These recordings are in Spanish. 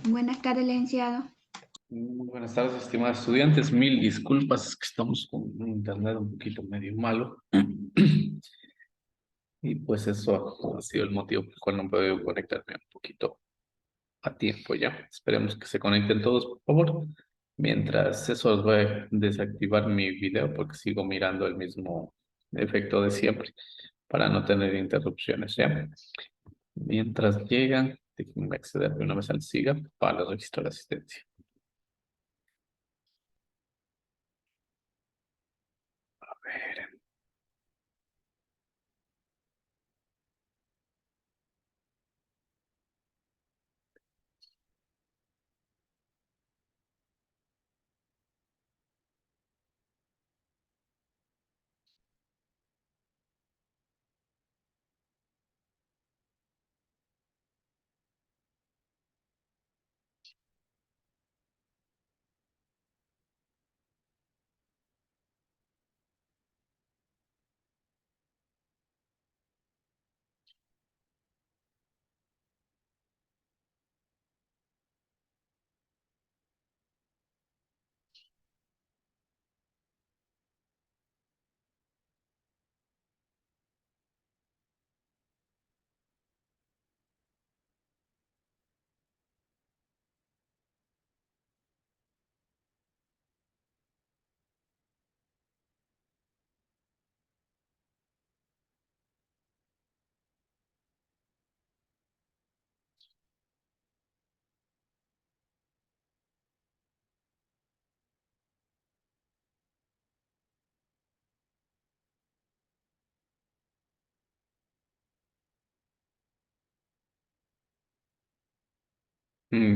Buenas tardes, licenciado. Muy buenas tardes, estimados estudiantes. Mil disculpas, es que estamos con un internet un poquito medio malo. Y pues eso ha sido el motivo por el cual no he podido conectarme un poquito a tiempo ya. Esperemos que se conecten todos, por favor. Mientras eso, os voy a desactivar mi video porque sigo mirando el mismo efecto de siempre para no tener interrupciones, ¿ya? Mientras llegan, déjenme acceder de una vez al SIGA para el registro de asistencia. A ver.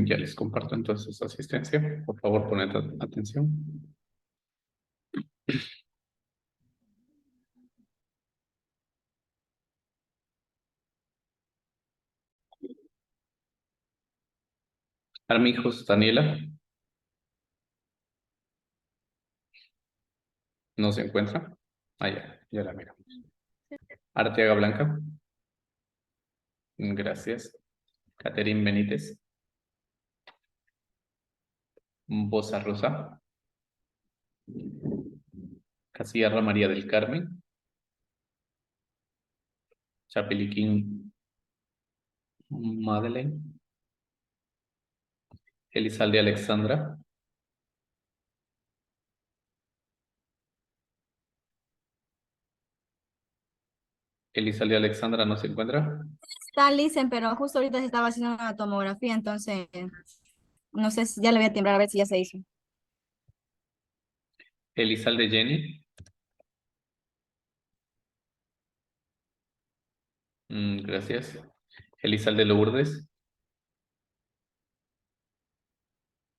Ya les comparto entonces asistencia. Por favor, poned atención. Armijos, Daniela, ¿no se encuentra? Ah, ya la miramos. Arteaga Blanca. Gracias. Caterín Benítez. Bosa Rosa. Casierra María del Carmen. Chapiliquín Madeleine. Elizalde Alexandra. Elizalde Alexandra no se encuentra. Está Listen, pero justo ahorita se estaba haciendo una tomografía, entonces no sé si ya le voy a timbrar a ver si ya se hizo. Elizalde Jenny. Gracias. Elizalde Lourdes.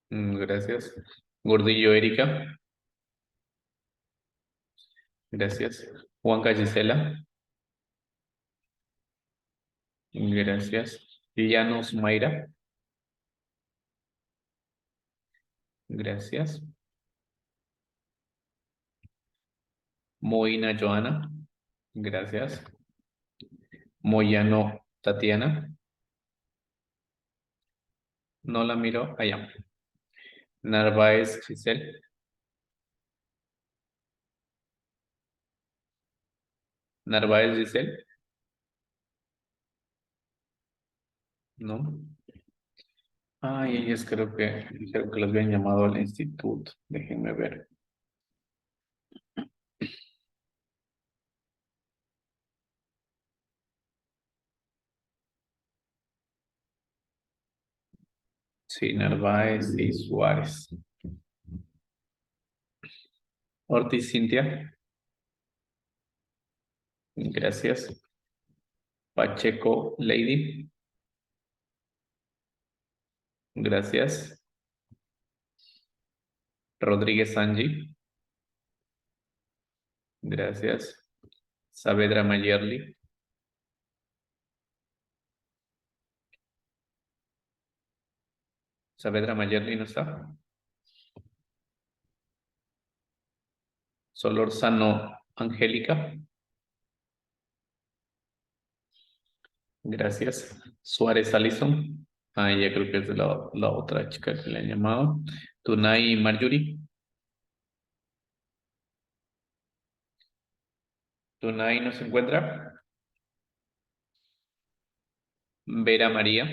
Gracias. Gordillo Erika. Gracias. Juanca Gisela. Gracias. Llanos Mayra. Gracias. Moina Joana. Gracias. Moyano Tatiana. No la miro. Allá. Narváez Giselle. Narváez Giselle. No. Ay, ellos creo que dijeron que los habían llamado al instituto. Déjenme ver. Sí, Narváez y Suárez. Ortiz Cintia. Gracias. Pacheco Lady. Gracias. Rodríguez Angie. Gracias. Saavedra Mayerly. Saavedra Mayerly no está. Solórzano Angélica. Gracias. Suárez Alison. Ah, ya creo que es de la otra chica que le han llamado. Tunay Marjorie. Tunay no se encuentra. Vera María.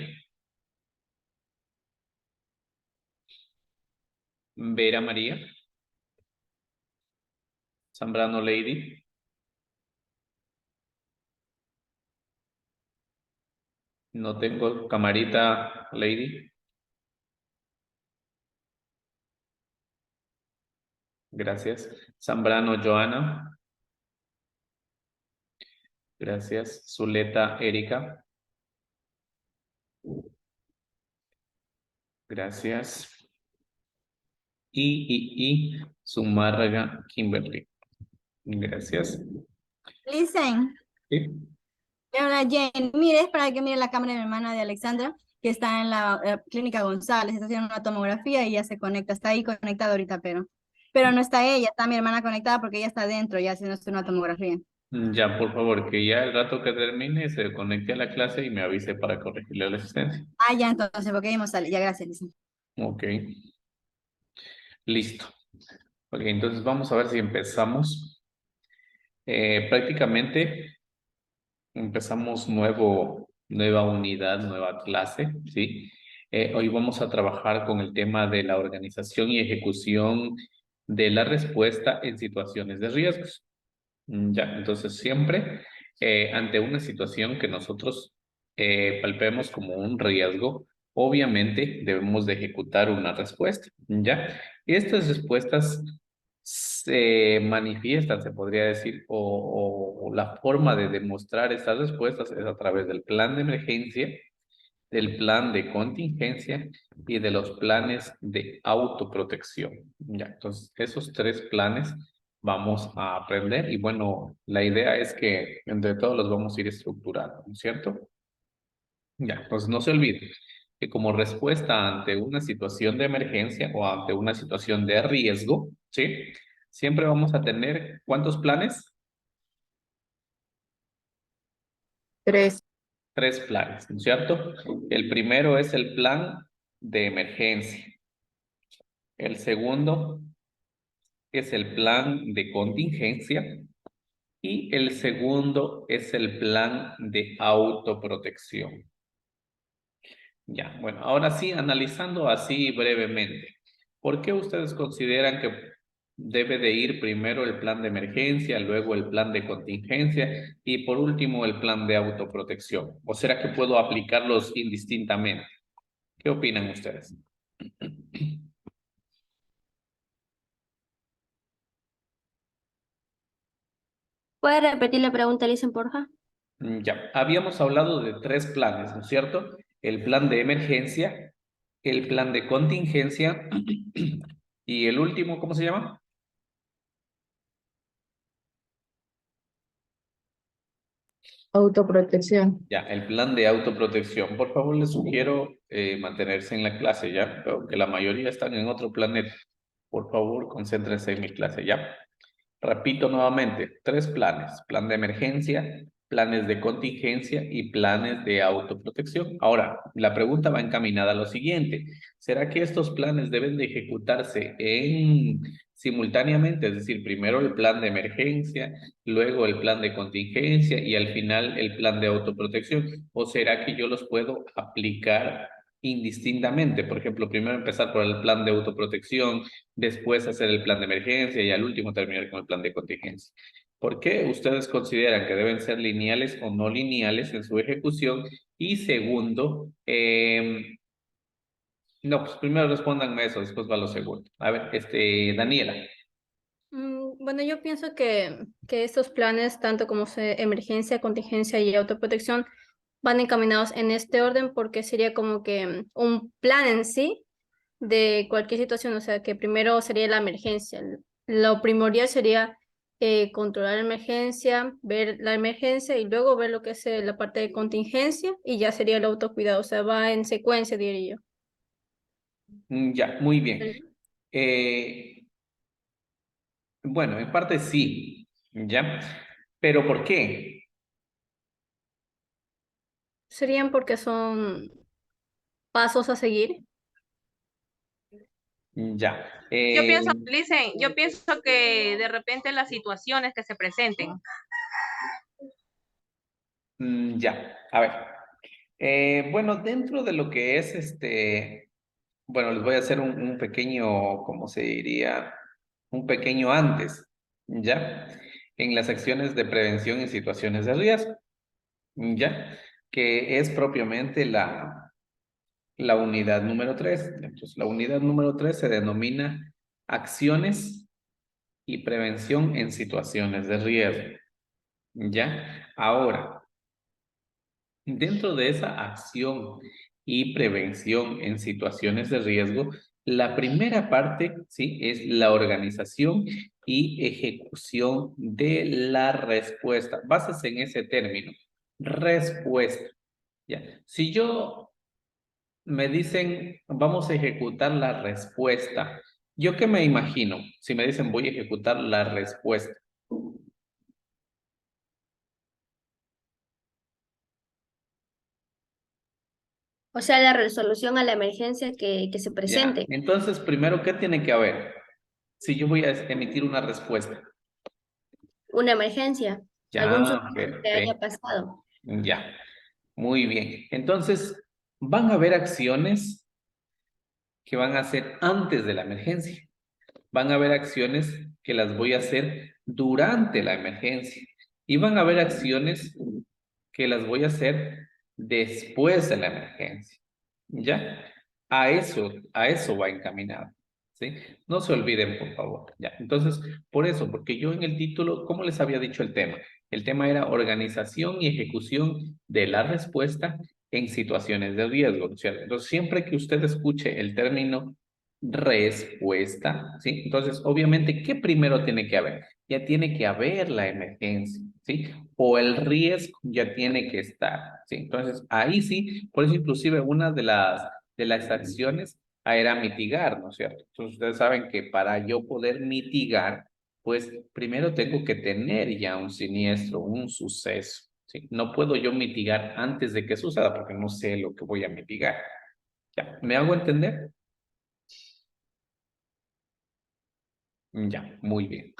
Vera María. Zambrano Lady. No tengo camarita Lady. Gracias. Zambrano Joana. Gracias. Zuleta Erika. Gracias. Y Zumárraga Kimberly. Gracias. Listen, Sí. hola Jane, mire, es para que mire la cámara de mi hermana de Alexandra, que está en la clínica González, está haciendo una tomografía y ya se conecta, está ahí conectada ahorita, pero no está ella, está mi hermana conectada porque ella está adentro ya haciendo una tomografía. Ya, por favor, que ya el rato que termine se conecte a la clase y me avise para corregirle la asistencia. Ah, ya entonces, porque ya sale, ya gracias, Listen. Ok, listo. Ok, entonces vamos a ver si empezamos. Prácticamente empezamos nueva unidad, nueva clase, ¿sí? Hoy vamos a trabajar con el tema de la organización y ejecución de la respuesta en situaciones de riesgos. Ya, entonces siempre ante una situación que nosotros palpemos como un riesgo, obviamente debemos de ejecutar una respuesta, ¿ya? Y estas respuestas se manifiestan, se podría decir, o la forma de demostrar estas respuestas es a través del plan de emergencia, del plan de contingencia y de los planes de autoprotección. Ya, entonces esos tres planes vamos a aprender y bueno, la idea es que entre todos los vamos a ir estructurando, ¿no es cierto? Ya, entonces no se olvide que como respuesta ante una situación de emergencia o ante una situación de riesgo, ¿sí? Siempre vamos a tener, ¿cuántos planes? Tres. Tres planes, ¿no es cierto? El primero es el plan de emergencia. El segundo es el plan de contingencia y el segundo es el plan de autoprotección. Ya, bueno, ahora sí, analizando así brevemente, ¿por qué ustedes consideran que debe de ir primero el plan de emergencia, luego el plan de contingencia y por último el plan de autoprotección? ¿O será que puedo aplicarlos indistintamente? ¿Qué opinan ustedes? ¿Puede repetir la pregunta, Lisen, porfa? Ya, habíamos hablado de tres planes, ¿no es cierto? El plan de emergencia, el plan de contingencia y el último, ¿cómo se llama? Autoprotección. Ya, el plan de autoprotección. Por favor, les sugiero mantenerse en la clase, ¿ya? Veo que la mayoría están en otro planeta. Por favor, concéntrense en mi clase, ¿ya? Repito nuevamente, tres planes, plan de emergencia, planes de contingencia y planes de autoprotección. Ahora, la pregunta va encaminada a lo siguiente. ¿Será que estos planes deben de ejecutarse simultáneamente? Es decir, primero el plan de emergencia, luego el plan de contingencia y al final el plan de autoprotección. ¿O será que yo los puedo aplicar indistintamente? Por ejemplo, primero empezar por el plan de autoprotección, después hacer el plan de emergencia y al último terminar con el plan de contingencia. ¿Por qué ustedes consideran que deben ser lineales o no lineales en su ejecución? Y segundo, no, pues primero respóndanme eso, después va lo segundo. A ver, Daniela. Bueno, yo pienso que estos planes, tanto como emergencia, contingencia y autoprotección, van encaminados en este orden porque sería como que un plan en sí de cualquier situación, o sea, que primero sería la emergencia. Lo primordial sería controlar la emergencia, ver la emergencia y luego ver lo que es la parte de contingencia y ya sería el autocuidado, o sea, va en secuencia, diría yo. Ya, muy bien. Eh, bueno, en parte sí, ¿ya? Pero ¿por qué? Serían porque son pasos a seguir. Ya. Yo pienso que de repente las situaciones que se presenten. Ya, a ver. Bueno, dentro de lo que es bueno, les voy a hacer un pequeño, ¿cómo se diría? Un pequeño antes, ¿ya? En las acciones de prevención en situaciones de riesgo, ¿ya? Que es propiamente la unidad número 3. Entonces, la unidad número 3 se denomina acciones y prevención en situaciones de riesgo, ¿ya? Ahora, dentro de esa acción y prevención en situaciones de riesgo, la primera parte, ¿sí? Es la organización y ejecución de la respuesta. Básese en ese término, respuesta, ¿ya? Si yo me dicen, vamos a ejecutar la respuesta, ¿yo qué me imagino? Si me dicen, voy a ejecutar la respuesta. O sea, la resolución a la emergencia que se Ya, presente. entonces, primero, ¿qué tiene que haber? Si yo voy a emitir una respuesta. Una emergencia, algún Ya, suceso que haya perfecto. pasado. Ya, muy bien. Entonces, van a haber acciones que van a hacer antes de la emergencia. Van a haber acciones que las voy a hacer durante la emergencia. Y van a haber acciones que las voy a hacer después de la emergencia. ¿Ya? A eso va encaminado. ¿Sí? No se olviden, por favor. ¿Ya? Entonces, por eso, porque yo en el título, ¿cómo les había dicho el tema? El tema era organización y ejecución de la respuesta en situaciones de riesgo, ¿no es cierto? Entonces, siempre que usted escuche el término respuesta, ¿sí? Entonces, obviamente, ¿qué primero tiene que haber? Ya tiene que haber la emergencia, ¿sí? O el riesgo ya tiene que estar, ¿sí? Entonces, ahí sí, por eso inclusive una de las acciones era mitigar, ¿no es cierto? Entonces, ustedes saben que para yo poder mitigar, pues primero tengo que tener ya un siniestro, un suceso, ¿sí? No puedo yo mitigar antes de que suceda porque no sé lo que voy a mitigar. ¿Ya? ¿Me hago entender? Ya, muy bien.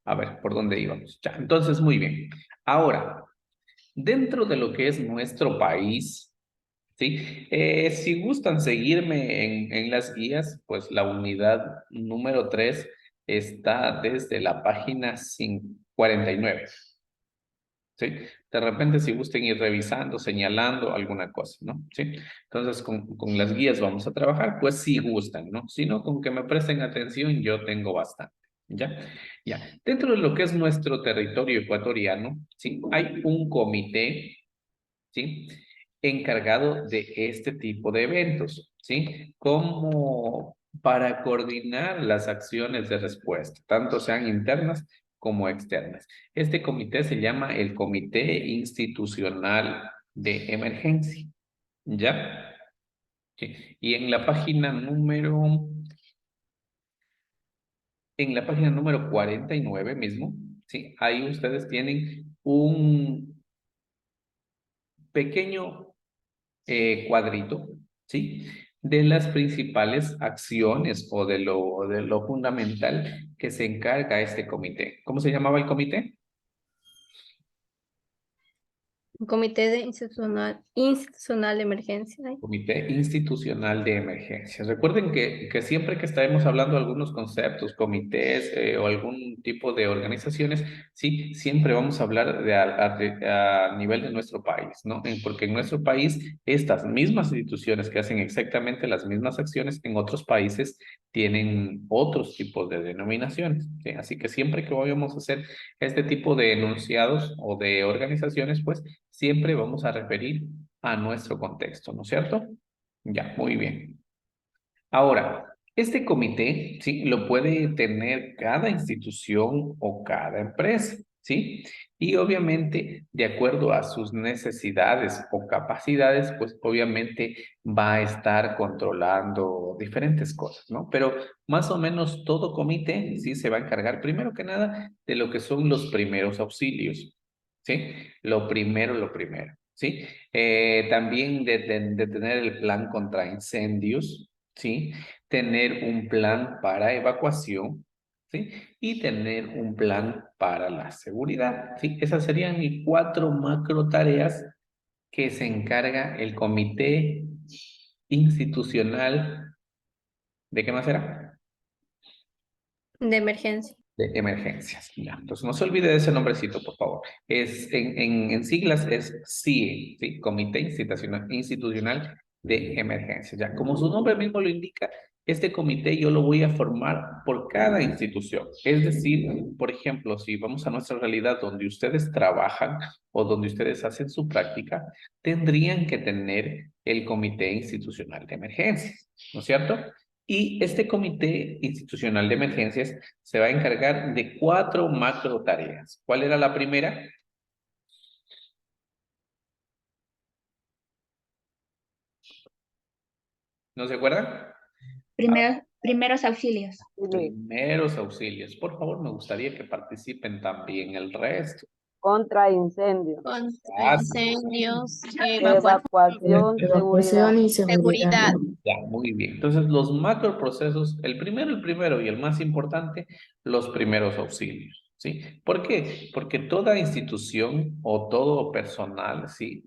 A ver, ¿por dónde íbamos? Ya, entonces, muy bien. Ahora, dentro de lo que es nuestro país, ¿sí? Si gustan seguirme en las guías, pues la unidad número 3 está desde la página 49. ¿Sí? De repente, si gusten ir revisando, señalando alguna cosa, ¿no? ¿Sí? Entonces, con las guías vamos a trabajar, pues si gustan, ¿no? Si no, con que me presten atención, yo tengo bastante, ¿ya? Ya. Dentro de lo que es nuestro territorio ecuatoriano, ¿sí? Hay un comité, ¿sí? Encargado de este tipo de eventos, ¿sí? Como para coordinar las acciones de respuesta, tanto sean internas como externas. Este comité se llama el Comité Institucional de Emergencia, ¿ya? Sí. Y en la página número 49 mismo, ¿sí? Ahí ustedes tienen un pequeño cuadrito, ¿sí? De las principales acciones o de lo fundamental que se encarga este comité. ¿Cómo se llamaba el comité? Un comité de institucional de emergencia. Ay, Comité Institucional de Emergencias. Recuerden que siempre que estaremos hablando de algunos conceptos, comités o algún tipo de organizaciones, sí, siempre vamos a hablar a nivel de nuestro país, ¿no? Porque en nuestro país, estas mismas instituciones que hacen exactamente las mismas acciones en otros países tienen otros tipos de denominaciones, ¿sí? Así que siempre que vayamos a hacer este tipo de enunciados o de organizaciones, pues siempre vamos a referir a nuestro contexto, ¿no es cierto? Ya, muy bien. Ahora, este comité, ¿sí? Lo puede tener cada institución o cada empresa, ¿sí? Y obviamente, de acuerdo a sus necesidades o capacidades, pues obviamente va a estar controlando diferentes cosas, ¿no? Pero más o menos todo comité, ¿sí? Se va a encargar primero que nada de lo que son los primeros auxilios, ¿sí? Lo primero, ¿sí? También de tener el plan contra incendios, ¿sí? Tener un plan para evacuación, ¿sí? Y tener un plan para la seguridad, ¿sí? Esas serían mis 4 macro tareas que se encarga el comité institucional. ¿De qué más era? De emergencia. De emergencias. Ya. Entonces, no se olvide de ese nombrecito, por favor. En siglas es CIE, ¿sí? Comité Institucional de Emergencias. Ya. Como su nombre mismo lo indica, este comité yo lo voy a formar por cada institución. Es decir, por ejemplo, si vamos a nuestra realidad donde ustedes trabajan o donde ustedes hacen su práctica, tendrían que tener el Comité Institucional de Emergencias, ¿no es cierto? Y este Comité Institucional de Emergencias se va a encargar de 4 macro tareas. ¿Cuál era la primera? ¿No se acuerdan? Primeros auxilios. Primeros auxilios. Por favor, me gustaría que participen también el resto. Contra incendios, Contra incendios, evacuación, seguridad. Evacuación y seguridad. Ya, muy bien. Entonces, los macro procesos, el primero y el más importante, los primeros auxilios, ¿sí? ¿Por qué? Porque toda institución o todo personal, ¿sí?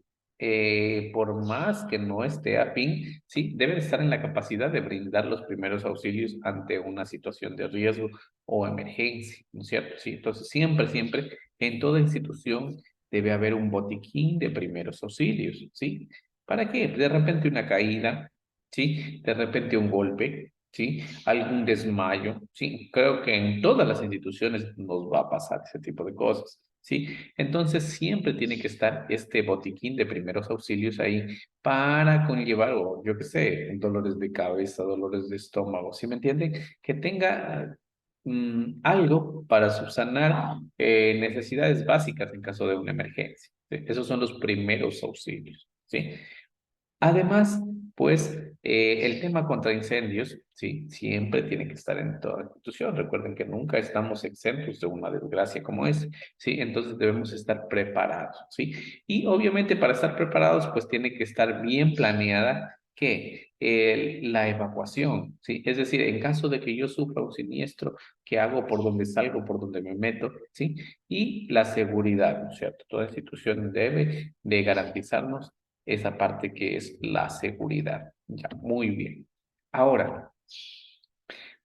Por más que no esté afín, ¿sí? Debe estar en la capacidad de brindar los primeros auxilios ante una situación de riesgo o emergencia, ¿no es cierto? Sí, entonces siempre, en toda institución debe haber un botiquín de primeros auxilios, ¿sí? ¿Para qué? De repente una caída, ¿sí? De repente un golpe, ¿sí? Algún desmayo, ¿sí? Creo que en todas las instituciones nos va a pasar ese tipo de cosas, ¿sí? Entonces siempre tiene que estar este botiquín de primeros auxilios ahí para conllevar, o yo qué sé, dolores de cabeza, dolores de estómago, ¿sí me entienden? Que tenga algo para subsanar necesidades básicas en caso de una emergencia, ¿sí? Esos son los primeros auxilios, ¿sí? Además, pues el tema contra incendios, sí, siempre tiene que estar en toda institución. Recuerden que nunca estamos exentos de una desgracia como es, sí, entonces debemos estar preparados, sí. Y obviamente para estar preparados, pues tiene que estar bien planeada que la evacuación, sí, es decir, en caso de que yo sufra un siniestro, ¿qué hago? ¿Por dónde salgo? ¿Por dónde me meto? Sí, y la seguridad, ¿no es cierto? Toda institución debe de garantizarnos esa parte que es la seguridad. Ya, muy bien. Ahora,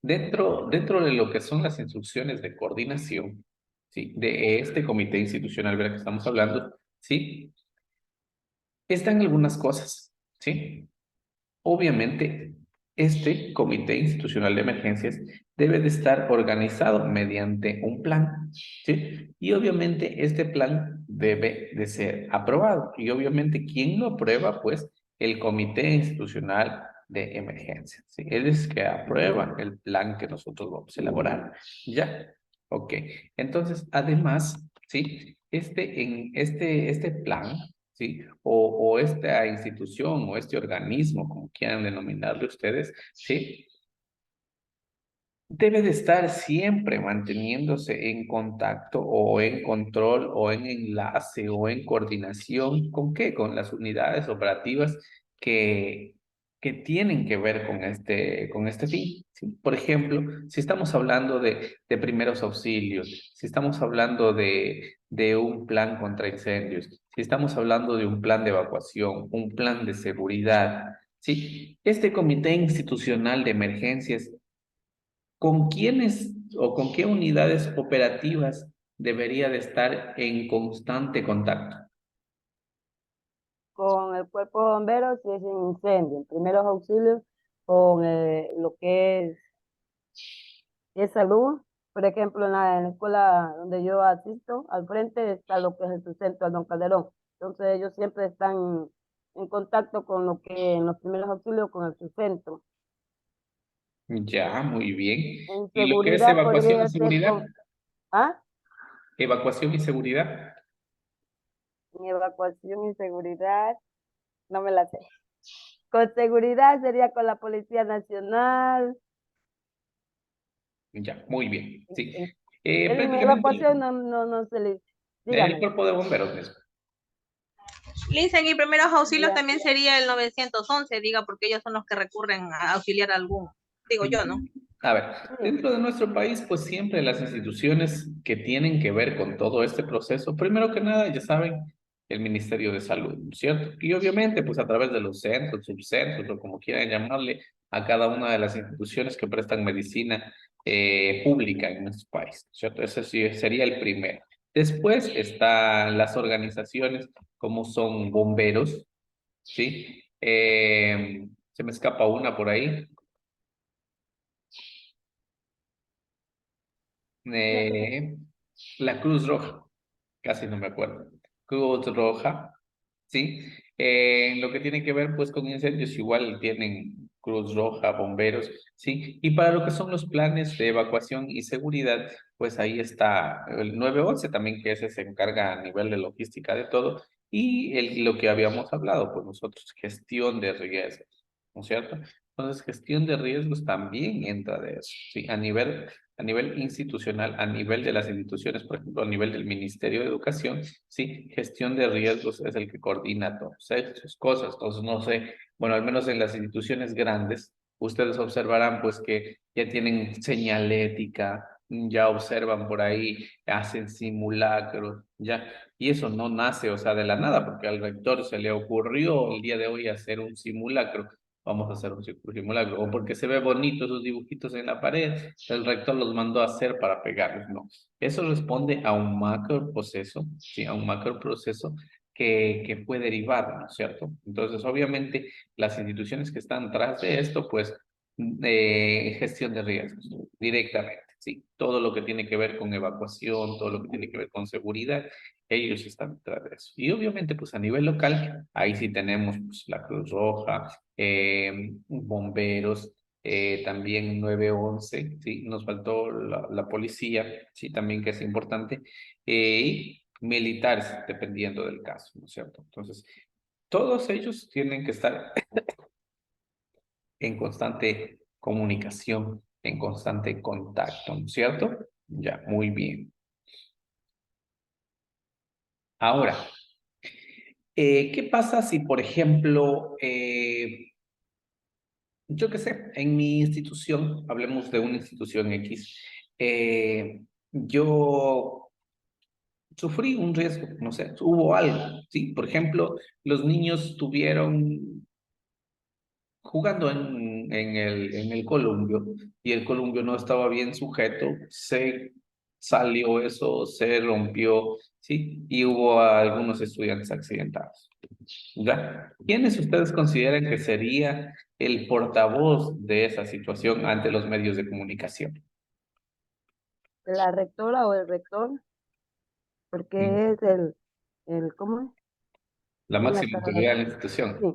dentro de lo que son las instrucciones de coordinación, ¿sí? De este comité institucional del que estamos hablando, ¿sí? Están algunas cosas, ¿sí? Obviamente, este comité institucional de emergencias debe de estar organizado mediante un plan, ¿sí? Y obviamente este plan debe de ser aprobado. Y obviamente, ¿quién lo aprueba? Pues el comité institucional de emergencias, ¿sí? Él es que aprueba el plan que nosotros vamos a elaborar. ¿Ya? Ok. Entonces, además, ¿sí? Este plan, ¿sí? O esta institución o este organismo, como quieran denominarlo ustedes, ¿sí? Debe de estar siempre manteniéndose en contacto o en control o en enlace o en coordinación. ¿Con qué? Con las unidades operativas que, que tienen que ver con este fin, ¿sí? Por ejemplo, si estamos hablando de primeros auxilios, si estamos hablando de un plan contra incendios, si estamos hablando de un plan de evacuación, un plan de seguridad, ¿sí? Este comité institucional de emergencias, ¿con quiénes o con qué unidades operativas debería de estar en constante contacto? Con el cuerpo de bomberos si es un incendio, en primeros auxilios, con lo que es salud. Por ejemplo, en la escuela donde yo asisto, al frente está lo que es el centro Don Calderón. Entonces ellos siempre están en contacto con lo que en los primeros auxilios con el centro. Ya, muy bien. En ¿Y lo que es seguridad evacuación y podría ser seguridad? con, ¿ah? Evacuación y seguridad. En evacuación y seguridad, no me la sé. Con seguridad sería con la Policía Nacional. Ya, muy bien. Sí. En Prácticamente evacuación no se le, el dígame. cuerpo de bomberos mismo. Listen, y primeros auxilios Ya. también sería el 911, diga, porque ellos son los que recurren a auxiliar a alguno. Digo yo, ¿no? A ver, Sí, dentro de nuestro país, pues siempre las instituciones que tienen que ver con todo este proceso, primero que nada, ya saben, el Ministerio de Salud, ¿no es cierto? Y obviamente, pues a través de los centros, subcentros, o como quieran llamarle, a cada una de las instituciones que prestan medicina pública en nuestro país, ¿no es cierto? Ese sí sería el primero. Después están las organizaciones como son bomberos, ¿sí? Se me escapa una por ahí. Eh, la Cruz Roja, casi no me acuerdo. Cruz Roja, ¿sí? En lo que tiene que ver pues con incendios, igual tienen Cruz Roja, bomberos, ¿sí? Y para lo que son los planes de evacuación y seguridad, pues ahí está el 911 también, que ese se encarga a nivel de logística de todo, y lo que habíamos hablado, pues nosotros, gestión de riesgos, ¿no es cierto? Entonces, gestión de riesgos también entra de eso, ¿sí? A nivel institucional, a nivel de las instituciones, por ejemplo, a nivel del Ministerio de Educación, sí, gestión de riesgos es el que coordina todas esas cosas. Entonces, no sé, bueno, al menos en las instituciones grandes, ustedes observarán pues que ya tienen señalética, ya observan por ahí, hacen simulacros, ya, y eso no nace, o sea, de la nada, porque al rector se le ocurrió el día de hoy hacer un simulacro. Vamos a hacer un simulacro, o porque se ve bonito esos dibujitos en la pared, el rector los mandó a hacer para pegarlos, no. Eso responde a un macro proceso, sí, a un macro proceso que fue derivado, ¿no es cierto? Entonces, obviamente, las instituciones que están tras de esto, pues, gestión de riesgos, directamente, sí. Todo lo que tiene que ver con evacuación, todo lo que tiene que ver con seguridad, ellos están detrás de eso. Y obviamente, pues a nivel local, ahí sí tenemos pues, la Cruz Roja, bomberos, también 911, sí, nos faltó la policía, sí, también que es importante, y militares, dependiendo del caso, ¿no es cierto? Entonces, todos ellos tienen que estar en constante comunicación, en constante contacto, ¿no es cierto? Ya, muy bien. Ahora, ¿qué pasa si, por ejemplo, yo qué sé, en mi institución, hablemos de una institución X, yo sufrí un riesgo, no sé, hubo algo, ¿sí? Por ejemplo, los niños estuvieron jugando en el columpio y el columpio no estaba bien sujeto, se salió eso, se rompió, ¿sí? Y hubo algunos estudiantes accidentados. ¿Ya? ¿Quiénes ustedes consideran que sería el portavoz de esa situación ante los medios de comunicación? la rectora o el rector, Mm, porque es ¿cómo es? La En la máxima carrera. autoridad de la institución. Sí.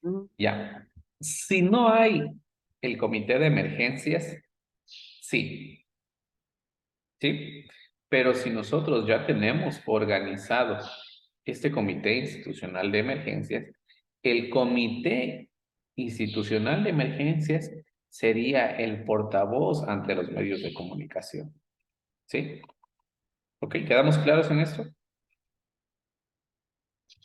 Ujú. Ya. Si no hay el comité de emergencias, sí, ¿sí? Pero si nosotros ya tenemos organizado este comité institucional de emergencias, el comité institucional de emergencias sería el portavoz ante los medios de comunicación, ¿sí? ¿Ok? ¿Quedamos claros en esto?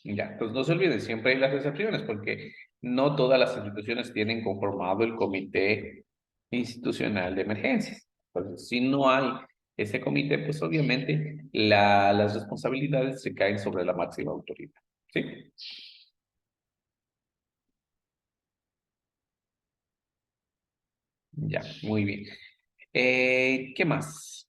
Ya, pues no se olviden, siempre hay las excepciones, porque no todas las instituciones tienen conformado el comité institucional de emergencias. Entonces, si no hay ese comité, pues obviamente las responsabilidades se caen sobre la máxima autoridad. ¿Sí? Ya, muy bien. ¿Qué más?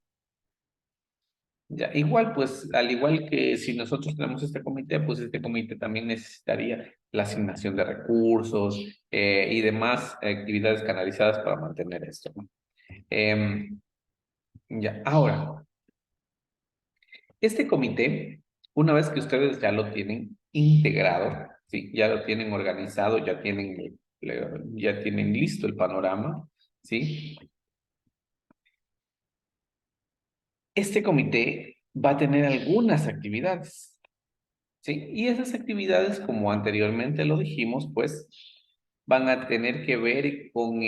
Ya, igual, pues, al igual que si nosotros tenemos este comité, pues este comité también necesitaría la asignación de recursos y demás actividades canalizadas para mantener esto, ¿no? Em, ya, ahora, este comité, una vez que ustedes ya lo tienen integrado, sí, ya lo tienen organizado, ya tienen listo el panorama, ¿sí? Este comité va a tener algunas actividades. ¿Sí? Y esas actividades, como anteriormente lo dijimos, pues van a tener que ver con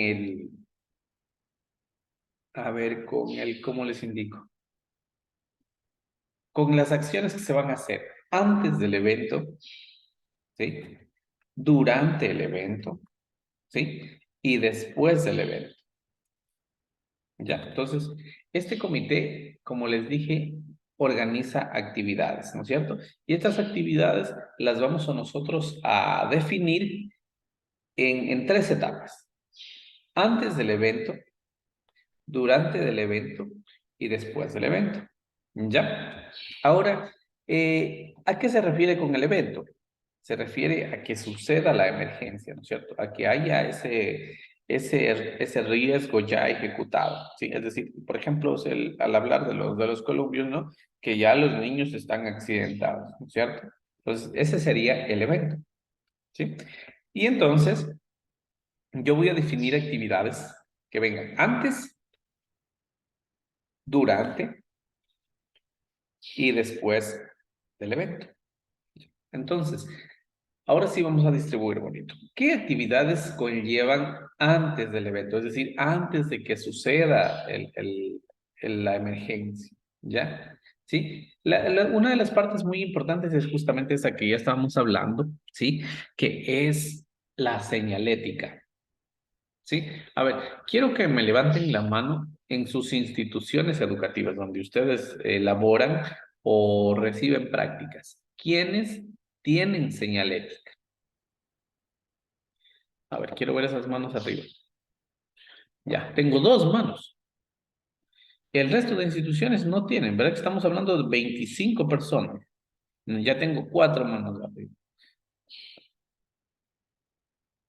¿cómo les indico? Con las acciones que se van a hacer antes del evento, ¿sí? Durante el evento, ¿sí? Y después del evento. Ya, entonces, este comité, como les dije, organiza actividades, ¿no es cierto? Y estas actividades las vamos a nosotros a definir en 3 etapas. Antes del evento, durante el evento y después del evento. ¿Ya? Ahora, ¿a qué se refiere con el evento? Se refiere a que suceda la emergencia, ¿no es cierto? A que haya ese riesgo ya ejecutado, ¿sí? Es decir, por ejemplo, al hablar de los columpios, ¿no? Que ya los niños están accidentados, ¿no es cierto? Entonces, ese sería el evento, ¿sí? Y entonces, yo voy a definir actividades que vengan antes, durante y después del evento. Entonces, ahora sí vamos a distribuir bonito. ¿Qué actividades conllevan antes del evento? Es decir, antes de que suceda la emergencia, ¿ya? ¿Sí? Una de las partes muy importantes es justamente esa que ya estábamos hablando, ¿sí? Que es la señalética, ¿sí? A ver, quiero que me levanten la mano en sus instituciones educativas donde ustedes elaboran o reciben prácticas. ¿Quiénes tienen señalética? A ver, quiero ver esas manos arriba. Ya, tengo 2 manos. El resto de instituciones no tienen, ¿verdad? Que estamos hablando de 25 personas. Ya tengo 4 manos arriba.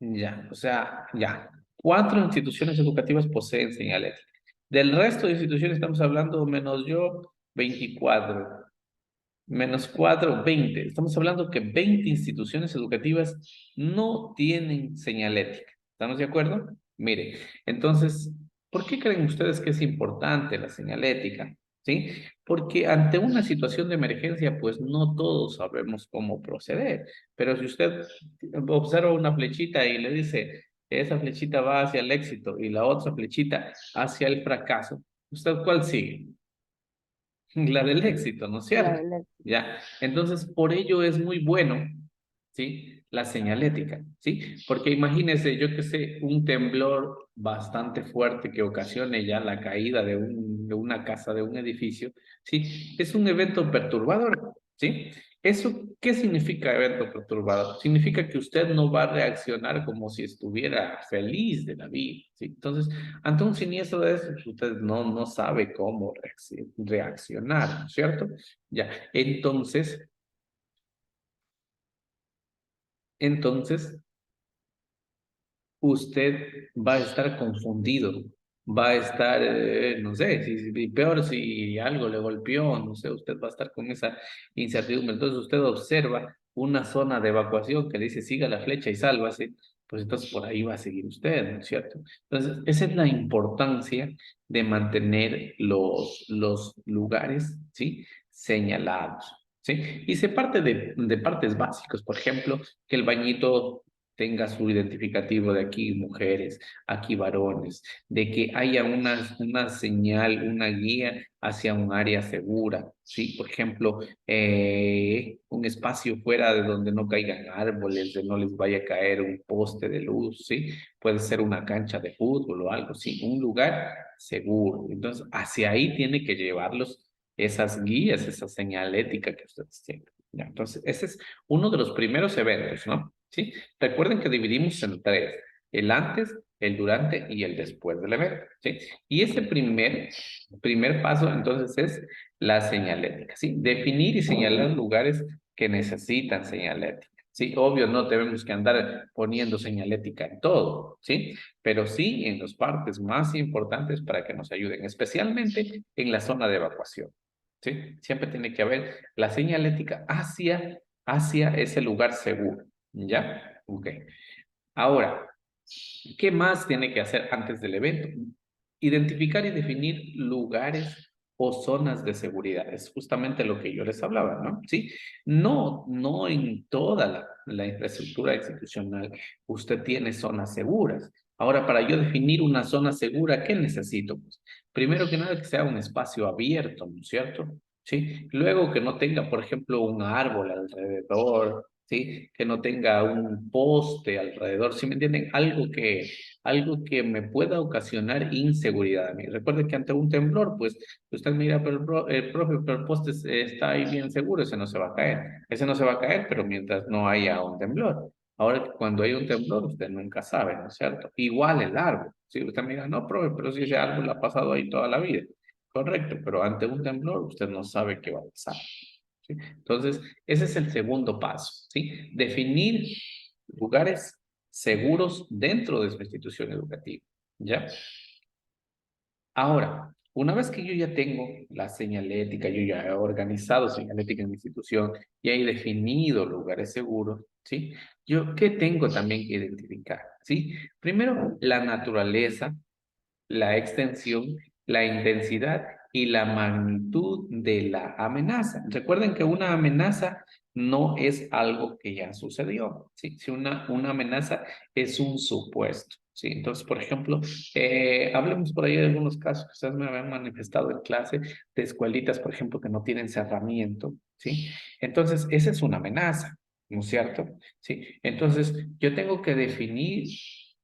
Ya, o sea, ya. 4 instituciones educativas poseen señalética. Del resto de instituciones estamos hablando menos yo, 24. Menos 4, 20. Estamos hablando que 20 instituciones educativas no tienen señalética. ¿Estamos de acuerdo? Mire, entonces, ¿por qué creen ustedes que es importante la señalética? ¿Sí? Porque ante una situación de emergencia, pues no todos sabemos cómo proceder. Pero si usted observa una flechita y le dice, esa flechita va hacia el éxito y la otra flechita hacia el fracaso, ¿usted cuál sigue? La del éxito, ¿no es La cierto? verdad. Ya, entonces por ello es muy bueno, ¿sí? La señalética, ¿sí? Porque imagínese, yo que sé, un temblor bastante fuerte que ocasione ya la caída de una casa, de un edificio, ¿sí? Es un evento perturbador, ¿sí? ¿Eso qué significa evento perturbador? Significa que usted no va a reaccionar como si estuviera feliz de la vida, ¿sí? Entonces, ante un siniestro de eso, usted no sabe cómo reaccionar, ¿no es cierto? Ya, entonces, usted va a estar confundido, va a estar, no sé, peor si algo le golpeó, no sé, usted va a estar con esa incertidumbre. Entonces usted observa una zona de evacuación que le dice siga la flecha y sálvase, pues entonces por ahí va a seguir usted, ¿no es cierto? Entonces, esa es la importancia de mantener los lugares, ¿sí? Señalados, ¿sí? Y se parte de partes básicas, por ejemplo, que el bañito tenga su identificativo de aquí mujeres, aquí varones, de que haya una señal, una guía hacia un área segura, ¿sí? Por ejemplo, un espacio fuera de donde no caigan árboles, de no les vaya a caer un poste de luz, ¿sí? Puede ser una cancha de fútbol o algo, ¿sí? Un lugar seguro. Entonces, hacia ahí tiene que llevarlos esas guías, esa señalética que ustedes tienen. ¿Ya? Entonces, ese es uno de los primeros eventos, ¿no? ¿Sí? Recuerden que dividimos en 3, el antes, el durante y el después del evento, ¿sí? Y ese primer paso entonces es la señalética, ¿sí? Definir y señalar lugares que necesitan señalética, ¿sí? Obvio, no tenemos que andar poniendo señalética en todo, ¿sí? Pero sí en las partes más importantes para que nos ayuden, especialmente en la zona de evacuación, ¿sí? Siempre tiene que haber la señalética hacia ese lugar seguro. ¿Ya? Ok. Ahora, ¿qué más tiene que hacer antes del evento? Identificar y definir lugares o zonas de seguridad. Es justamente lo que yo les hablaba, ¿no? Sí. No en toda la infraestructura institucional usted tiene zonas seguras. Ahora, para yo definir una zona segura, ¿qué necesito? Pues, primero que nada, que sea un espacio abierto, ¿no es cierto? Sí. Luego que no tenga, por ejemplo, un árbol alrededor, ¿sí? Que no tenga un poste alrededor, ¿sí me entienden? Algo que me pueda ocasionar inseguridad a mí. Recuerden que ante un temblor, pues usted mira, pero profe, pero el poste está ahí bien seguro, ese no se va a caer. Ese no se va a caer, pero mientras no haya un temblor. Ahora, cuando hay un temblor, usted nunca sabe, ¿no es cierto? Igual el árbol. Si usted me diga, no, profe, pero si ese árbol ha pasado ahí toda la vida. Correcto, pero ante un temblor usted no sabe qué va a pasar. ¿Sí? Entonces, ese es el segundo paso, ¿sí? Definir lugares seguros dentro de su institución educativa, ¿ya? Ahora, una vez que yo ya tengo la señalética, yo ya he organizado señalética en mi institución, ya he definido lugares seguros, ¿sí? Yo, ¿qué tengo también que identificar? ¿Sí? Primero, la naturaleza, la extensión, la intensidad y la magnitud de la amenaza. Recuerden que una amenaza no es algo que ya sucedió, ¿sí? Si una amenaza es un supuesto, ¿sí? Entonces, por ejemplo, hablemos por ahí de algunos casos que ustedes me habían manifestado en clase de escuelitas, por ejemplo, que no tienen cerramiento, ¿sí? Entonces, esa es una amenaza, ¿no es cierto? ¿Sí? Entonces, yo tengo que definir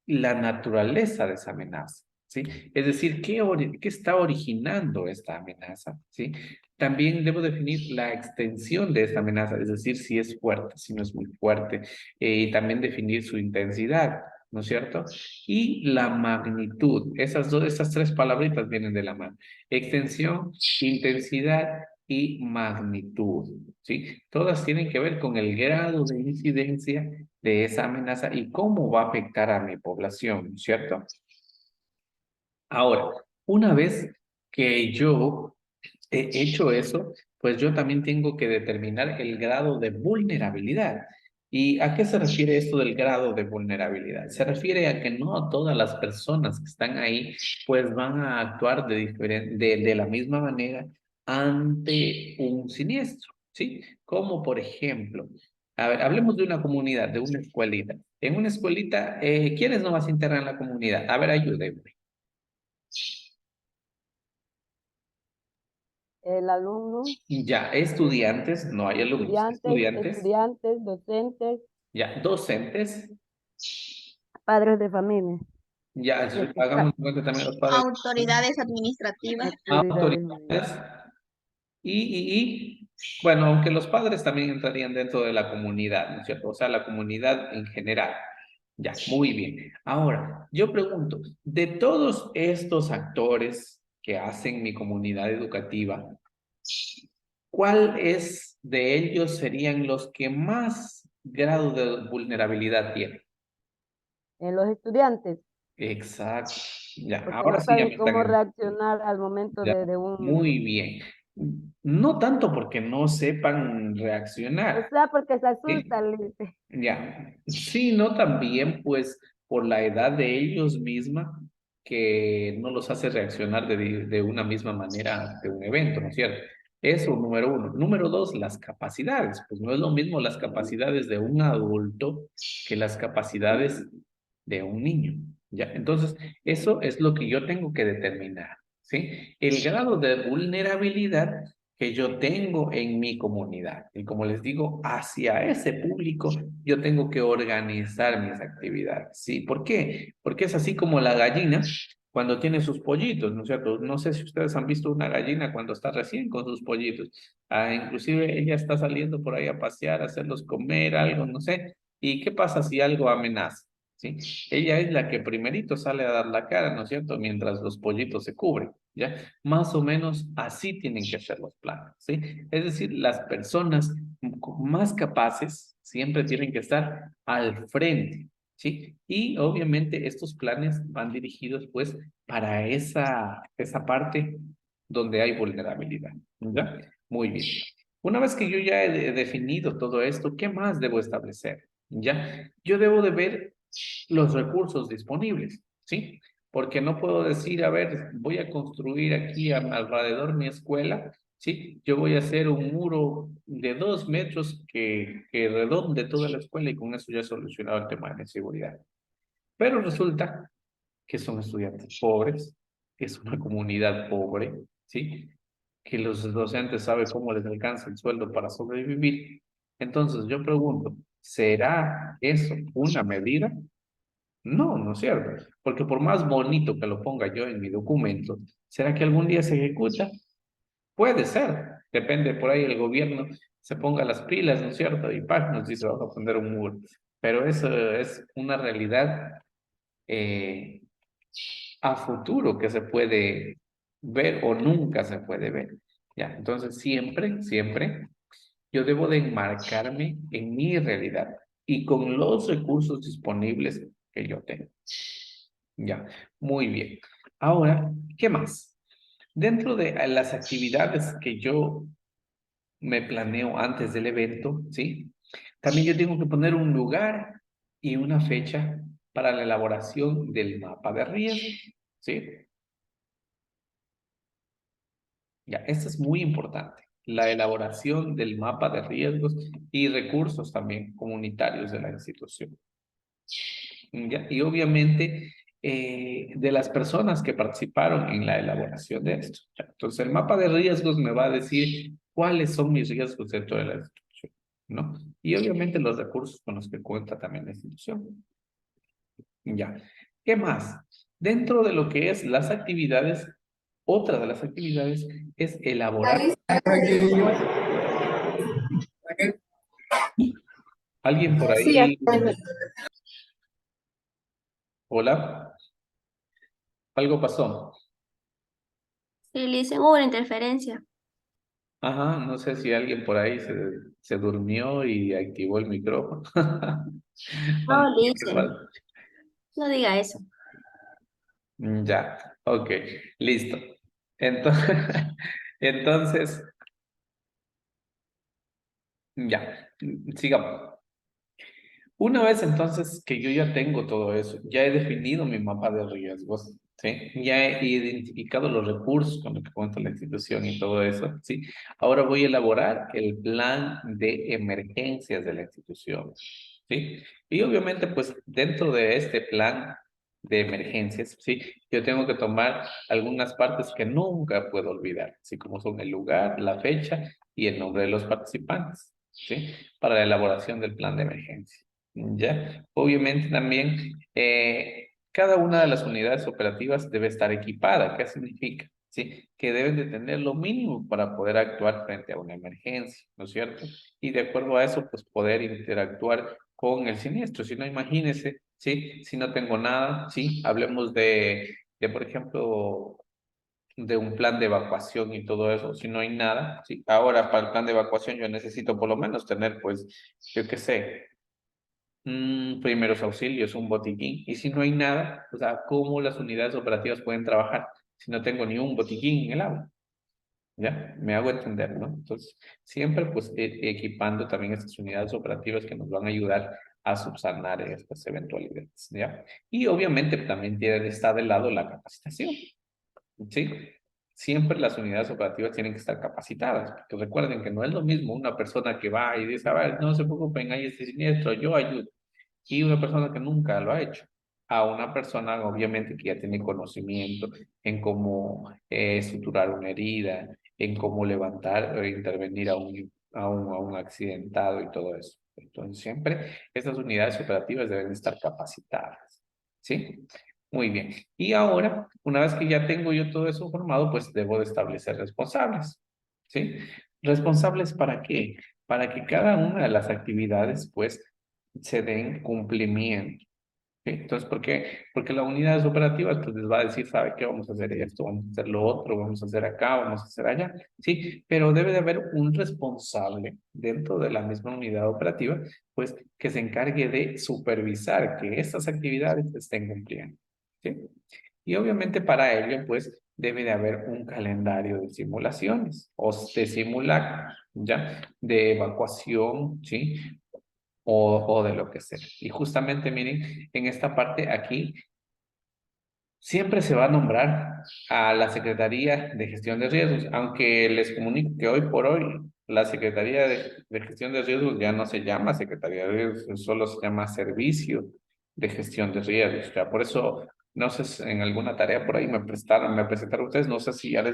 la naturaleza de esa amenaza. ¿Sí? Es decir, ¿qué está originando esta amenaza? ¿Sí? También debo definir la extensión de esta amenaza, es decir, si es fuerte, si no es muy fuerte, y también definir su intensidad, ¿no es cierto? Y la magnitud, esas tres palabritas vienen de la mano. Extensión, intensidad y magnitud, ¿sí? Todas tienen que ver con el grado de incidencia de esa amenaza y cómo va a afectar a mi población, ¿no es cierto? Ahora, una vez que yo he hecho eso, pues yo también tengo que determinar el grado de vulnerabilidad. ¿Y a qué se refiere esto del grado de vulnerabilidad? Se refiere a que no todas las personas que están ahí pues van a actuar de la misma manera ante un siniestro, ¿sí? Como por ejemplo, a ver, hablemos de una comunidad, de una escuelita. En una escuelita, ¿quiénes no vas a integrar en la comunidad? A ver, ayúdenme. El alumno, Ya, estudiantes, no hay alumnos, estudiantes, estudiantes, docentes, ya, docentes, padres de familia ya, y el fiscal. hagamos en cuenta también los padres, Autoridades administrativas. Autoridades autoridades, y, bueno, aunque los padres también entrarían dentro de la comunidad, ¿no es cierto? O sea, la comunidad en general. Ya, muy bien. Ahora, yo pregunto, de todos estos actores que hacen mi comunidad educativa, ¿cuál es de ellos serían los que más grado de vulnerabilidad tienen? en los estudiantes, Exacto. Ya, porque ahora no sí ya saben me cómo están... reaccionar al momento Ya, de un, muy bien. No tanto porque no sepan o reaccionar, sea, porque se ¿sí? asustan, le dice. Ya, sino también pues por la edad de ellos misma que no los hace reaccionar de una misma manera ante un evento, ¿no es cierto? Eso, número uno. Número dos, las capacidades. Pues no es lo mismo las capacidades de un adulto que las capacidades de un niño, ¿ya? Entonces, eso es lo que yo tengo que determinar, ¿sí? El grado de vulnerabilidad que yo tengo en mi comunidad. Y como les digo, hacia ese público yo tengo que organizar mis actividades. ¿Sí? ¿Por qué? Porque es así como la gallina cuando tiene sus pollitos, ¿no es cierto? No sé si ustedes han visto una gallina cuando está recién con sus pollitos. Ah, inclusive ella está saliendo por ahí a pasear, a hacerlos comer, algo, no sé. ¿Y qué pasa si algo amenaza? ¿Sí? Ella es la que primerito sale a dar la cara, ¿no es cierto? Mientras los pollitos se cubren, ¿ya? Más o menos así tienen que ser los planes, ¿sí? Es decir, las personas más capaces siempre tienen que estar al frente, ¿sí? Y obviamente estos planes van dirigidos pues para esa parte donde hay vulnerabilidad, ¿ya? Muy bien. Una vez que yo ya he definido todo esto, ¿qué más debo establecer? ¿Ya? Yo debo de ver los recursos disponibles, ¿sí? Porque no puedo decir, a ver, voy a construir aquí alrededor mi escuela, ¿sí? Yo voy a hacer un muro de 2 metros que redonde toda la escuela y con eso ya he solucionado el tema de la seguridad. Pero resulta que son estudiantes pobres, que es una comunidad pobre, ¿sí? Que los docentes saben cómo les alcanza el sueldo para sobrevivir. Entonces yo pregunto, ¿será eso una medida? No, no es cierto. Porque por más bonito que lo ponga yo en mi documento, ¿será que algún día se ejecuta? Puede ser. Depende, por ahí el gobierno se ponga las pilas, ¿no es cierto? Y ¡pac! Nos dice, vamos a poner un muro. Pero eso es una realidad eh, a futuro que se puede ver o nunca se puede ver. Ya, entonces siempre yo debo de enmarcarme en mi realidad y con los recursos disponibles que yo tengo. Ya, muy bien. Ahora, ¿qué más? Dentro de las actividades que yo me planeo antes del evento, ¿sí? También yo tengo que poner un lugar y una fecha para la elaboración del mapa de riesgo, ¿sí? Ya, esto es muy importante, la elaboración del mapa de riesgos y recursos también comunitarios de la institución. Ya, y obviamente de las personas que participaron en la elaboración de esto. Ya, entonces el mapa de riesgos me va a decir cuáles son mis riesgos dentro de la institución, ¿no? Y obviamente los recursos con los que cuenta también la institución. Ya, ¿qué más? Dentro de lo que es las actividades, otra de las actividades es elaborar. ¿Alguien por Sí, ahí? Hola, algo pasó. sí, le dicen, hubo una interferencia. Ajá, no sé si alguien por ahí se durmió y activó el micrófono. O no No, sé qué dicen, pasó. no diga eso. Ya, ok, listo. Entonces, entonces, ya, sigamos. Una vez entonces que yo ya tengo todo eso, ya he definido mi mapa de riesgos, ¿sí? Ya he identificado los recursos con los que cuenta la institución y todo eso, ¿sí? Ahora voy a elaborar el plan de emergencias de la institución, ¿sí? Y obviamente, pues, dentro de este plan de emergencias, ¿sí? Yo tengo que tomar algunas partes que nunca puedo olvidar, así como son el lugar, la fecha y el nombre de los participantes, ¿sí? Para la elaboración del plan de emergencia. Ya, obviamente también cada una de las unidades operativas debe estar equipada. ¿Qué significa? Sí, que deben de tener lo mínimo para poder actuar frente a una emergencia, ¿no es cierto? Y de acuerdo a eso, pues poder interactuar con el siniestro. Si no, imagínese, sí, si no tengo nada, sí, hablemos de por ejemplo, de un plan de evacuación y todo eso, si no hay nada, sí. Ahora, para el plan de evacuación yo necesito por lo menos tener, pues, yo qué sé, primeros auxilios, un botiquín. Y si no hay nada, o sea, ¿cómo las unidades operativas pueden trabajar si no tengo ni un botiquín en el agua? ¿Ya? Me hago entender, ¿no? Entonces, siempre pues equipando también estas unidades operativas que nos van a ayudar a subsanar estas eventualidades, ¿ya? Y obviamente también tiene, está de lado la capacitación, ¿sí? Siempre las unidades operativas tienen que estar capacitadas, porque recuerden que no es lo mismo una persona que va y dice, a ver, no se preocupen, hay este siniestro, yo ayudo y una persona que nunca lo ha hecho, a una persona obviamente que ya tiene conocimiento en cómo suturar una herida, en cómo levantar o intervenir a un accidentado y todo eso. Entonces siempre estas unidades operativas deben estar capacitadas, ¿sí? Muy bien. Y ahora, una vez que ya tengo yo todo eso formado, pues debo de establecer responsables, ¿sí? ¿Responsables para qué? Para que cada una de las actividades, pues, se den cumplimiento. ¿Sí? Entonces, ¿por qué? Porque la unidad operativa pues, les va a decir, ¿sabe qué? Vamos a hacer esto, vamos a hacer lo otro, vamos a hacer acá, vamos a hacer allá. Sí, pero debe de haber un responsable dentro de la misma unidad operativa, pues, que se encargue de supervisar que estas actividades se estén cumpliendo. ¿Sí? Y obviamente para ello, pues, debe de haber un calendario de simulaciones o de simulacros, ¿ya? De evacuación, ¿sí? O de lo que sea. Y justamente miren, en esta parte aquí, siempre se va a nombrar a la Secretaría de Gestión de Riesgos, aunque les comunico que hoy por hoy la Secretaría de Gestión de Riesgos ya no se llama Secretaría de Riesgos, solo se llama Servicio de Gestión de Riesgos. O sea, por eso, no sé, en alguna tarea por ahí me presentaron ustedes, no sé si ya les